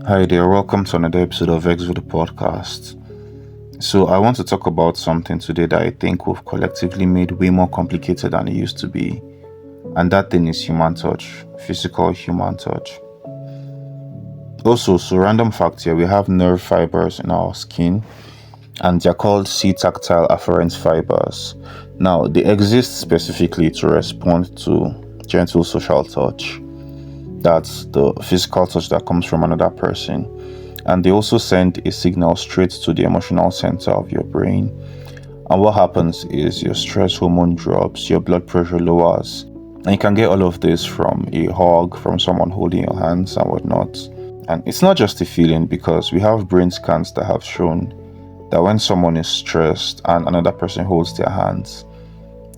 Hi there, welcome to another episode of X with the podcast. So, I want to talk about something today that I think we've collectively made way more complicated than it used to be, and that thing is human touch, physical human touch. Also, so random fact here, we have nerve fibers in our skin, and they're called C-tactile afferent fibers. Now, they exist specifically to respond to gentle social touch. That's the physical touch that comes from another person. And they also send a signal straight to the emotional center of your brain. And what happens is your stress hormone drops, your blood pressure lowers. And you can get all of this from a hug, from someone holding your hands and whatnot. And it's not just a feeling, because we have brain scans that have shown that when someone is stressed and another person holds their hands,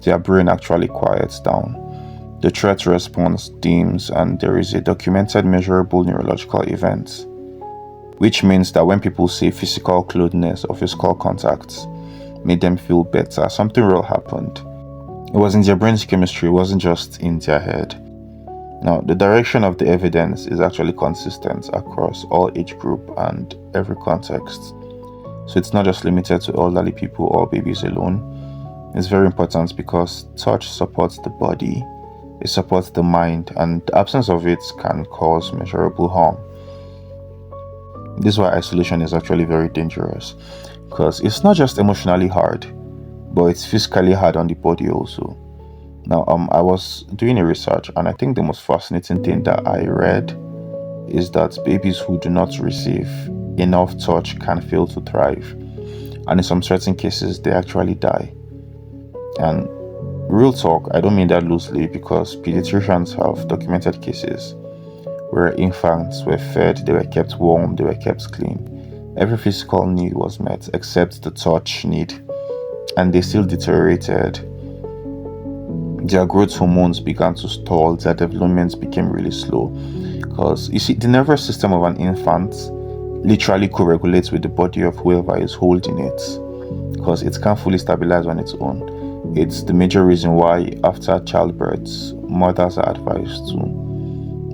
their brain actually quiets down. The threat response dims, and there is a documented measurable neurological event, which means that when people say physical closeness or physical contact made them feel better, something real happened. It was in their brain's chemistry, it wasn't just in their head. Now, the direction of the evidence is actually consistent across all age group and every context. So it's not just limited to elderly people or babies alone. It's very important because touch supports the body, it supports the mind, and the absence of it can cause measurable harm. This is why isolation is actually very dangerous, because it's not just emotionally hard, but it's physically hard on the body also. Now, I was doing a research, and I think the most fascinating thing that I read is that babies who do not receive enough touch can fail to thrive, and in some certain cases, they actually die. And real talk, I don't mean that loosely, because pediatricians have documented cases where infants were fed, they were kept warm, they were kept clean. Every physical need was met except the touch need, and they still deteriorated. Their growth hormones began to stall, their development became really slow. Because you see, the nervous system of an infant literally co-regulates with the body of whoever is holding it, because it can't fully stabilize on its own. It's the major reason why after childbirth, mothers are advised to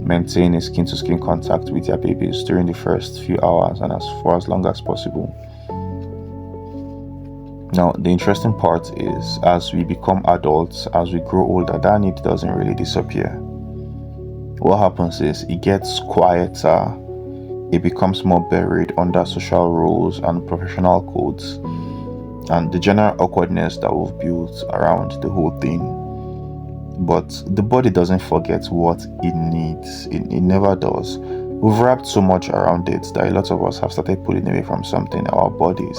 maintain a skin-to-skin contact with their babies during the first few hours and for as long as possible. Now, the interesting part is, as we become adults, as we grow older, that need doesn't really disappear. What happens is it gets quieter, it becomes more buried under social roles and professional codes, and the general awkwardness that we've built around the whole thing. But the body doesn't forget what it needs. It never does. We've wrapped so much around it that a lot of us have started pulling away from something our bodies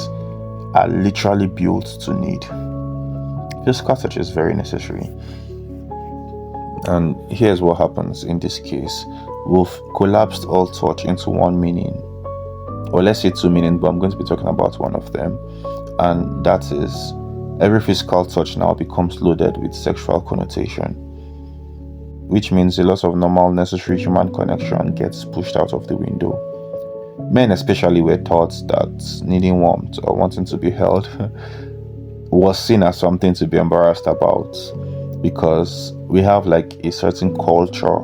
are literally built to need. Physical touch is very necessary. And here's what happens in this case. We've collapsed all touch into one meaning. Or let's say two meanings, but I'm going to be talking about one of them. And that is, every physical touch now becomes loaded with sexual connotation, which means a lot of normal, necessary human connection gets pushed out of the window. Men especially were taught that needing warmth or wanting to be held was seen as something to be embarrassed about, because we have like a certain culture,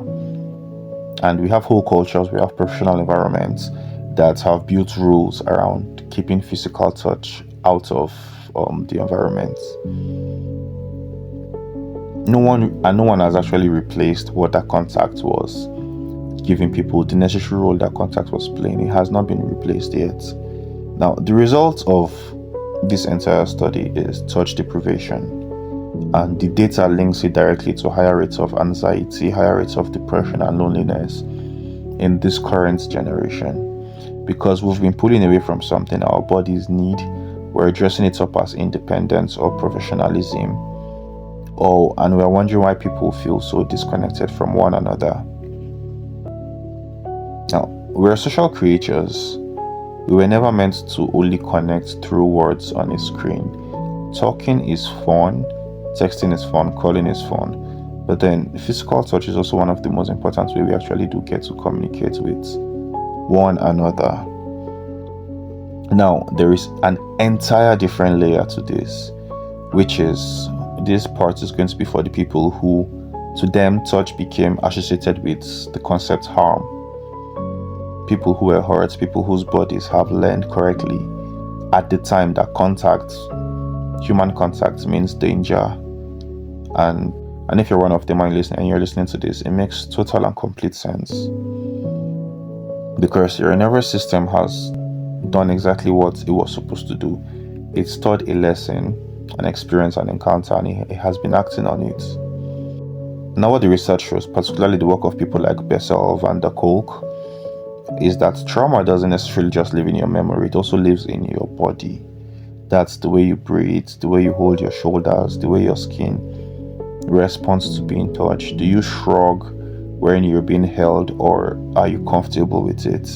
and we have whole cultures, we have professional environments that have built rules around keeping physical touch out of the environment. No one has actually replaced what that contact was giving people, the necessary role that contact was playing. It has not been replaced yet. Now, the result of this entire study is touch deprivation, and the data links it directly to higher rates of anxiety, higher rates of depression and loneliness in this current generation, because we've been pulling away from something our bodies need. We're dressing it up as independence or professionalism, and we're wondering why people feel so disconnected from one another. Now, we're social creatures. We were never meant to only connect through words on a screen. Talking is fun, texting is fun, calling is fun, but then physical touch is also one of the most important ways we actually do get to communicate with one another. Now, there is an entire different layer to this, which is, this part is going to be for the people who, to them, touch became associated with the concept harm. people who were hurt, people whose bodies have learned correctly at the time that human contact means danger. And if you're one of them and you're listening to this, it makes total and complete sense. Because your nervous system has done exactly what it was supposed to do. It's taught a lesson, an experience, an encounter, and it has been acting on it. Now, what the research shows, particularly the work of people like Bessel, Van der Kolk, is that trauma doesn't necessarily just live in your memory, it also lives in your body. That's the way you breathe, the way you hold your shoulders, the way your skin responds to being touched. Do you shrug when you're being held, or are you comfortable with it?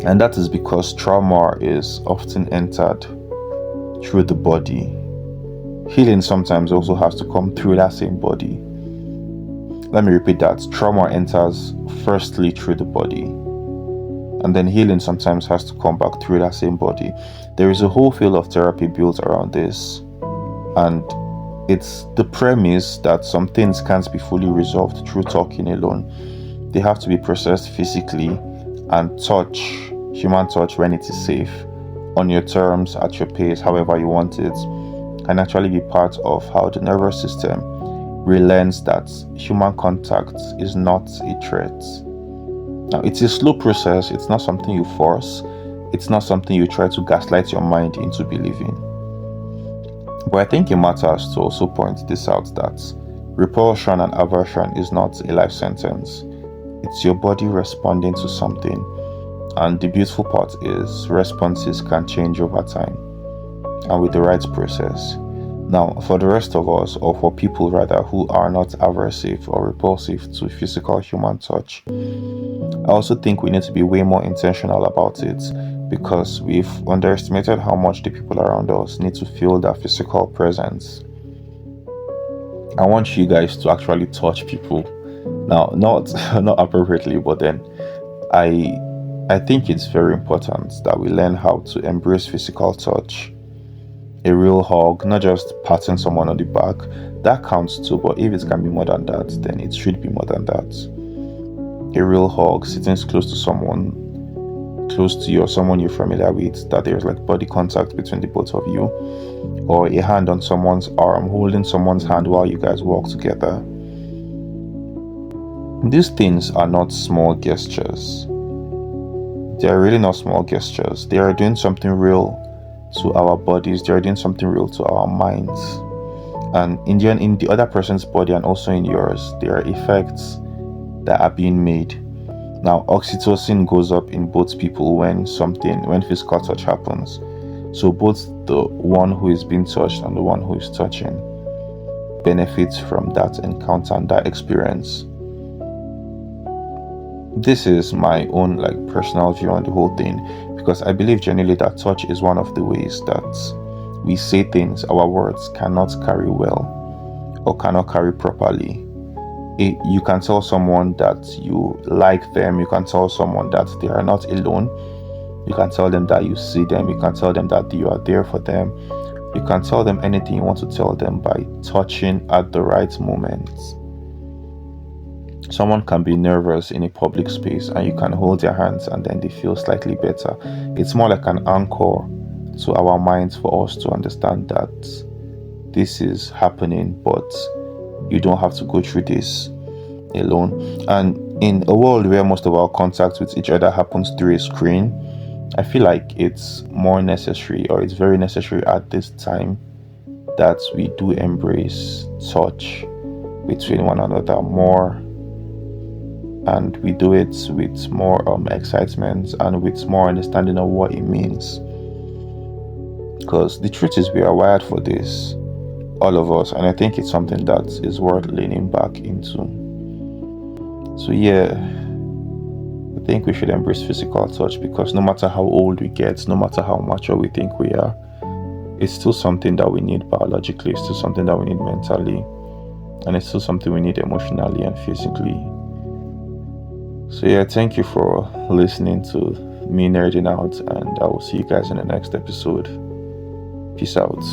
And that is because trauma is often entered through the body. Healing sometimes also has to come through that same body. Let me repeat that. Trauma enters firstly through the body, and then healing sometimes has to come back through that same body. There is a whole field of therapy built around this, and it's the premise that some things can't be fully resolved through talking alone. They have to be processed physically, and human touch when it is safe, on your terms, at your pace, however you want it, can actually be part of how the nervous system relearns that human contact is not a threat. Now, it's a slow process. It's not something you force. It's not something you try to gaslight your mind into believing. But I think it matters to also point this out, that repulsion and aversion is not a life sentence. It's your body responding to something. And the beautiful part is responses can change over time and with the right process. Now, for the rest of us, or for people rather, who are not aversive or repulsive to physical human touch, I also think we need to be way more intentional about it, because we've underestimated how much the people around us need to feel that physical presence. I want you guys to actually touch people. Now, not appropriately, but then I think it's very important that we learn how to embrace physical touch. A real hug, not just patting someone on the back. That counts too, but if it can be more than that, then it should be more than that. A real hug, sitting close to you or someone you're familiar with, that there's like body contact between the both of you, or a hand on someone's arm, holding someone's hand while you guys walk together. These things are not small gestures. They are really not small gestures. They are doing something real to our bodies. They are doing something real to our minds. And in the other person's body and also in yours, there are effects that are being made. Now, oxytocin goes up in both people when physical touch happens. So both the one who is being touched and the one who is touching benefits from that encounter and that experience. This is my own personal view on the whole thing, because I believe genuinely that touch is one of the ways that we say things our words cannot carry well or cannot carry properly. You can tell someone that you like them. You can tell someone that they are not alone. You can tell them that you see them. You can tell them that you are there for them. You can tell them anything you want to tell them by touching at the right moment. Someone can be nervous in a public space and you can hold their hands and then they feel slightly better. It's more like an anchor to our minds for us to understand that this is happening, but you don't have to go through this alone. And in a world where most of our contact with each other happens through a screen, I feel like it's more necessary, or it's very necessary at this time, that we do embrace touch between one another more, and we do it with more excitement and with more understanding of what it means. Because the truth is, we are wired for this, all of us, and I think it's something that is worth leaning back into. So yeah, I think we should embrace physical touch, because no matter how old we get, no matter how mature we think we are, it's still something that we need biologically, it's still something that we need mentally, and it's still something we need emotionally and physically. So yeah, thank you for listening to me nerding out, and I will see you guys in the next episode. Peace out.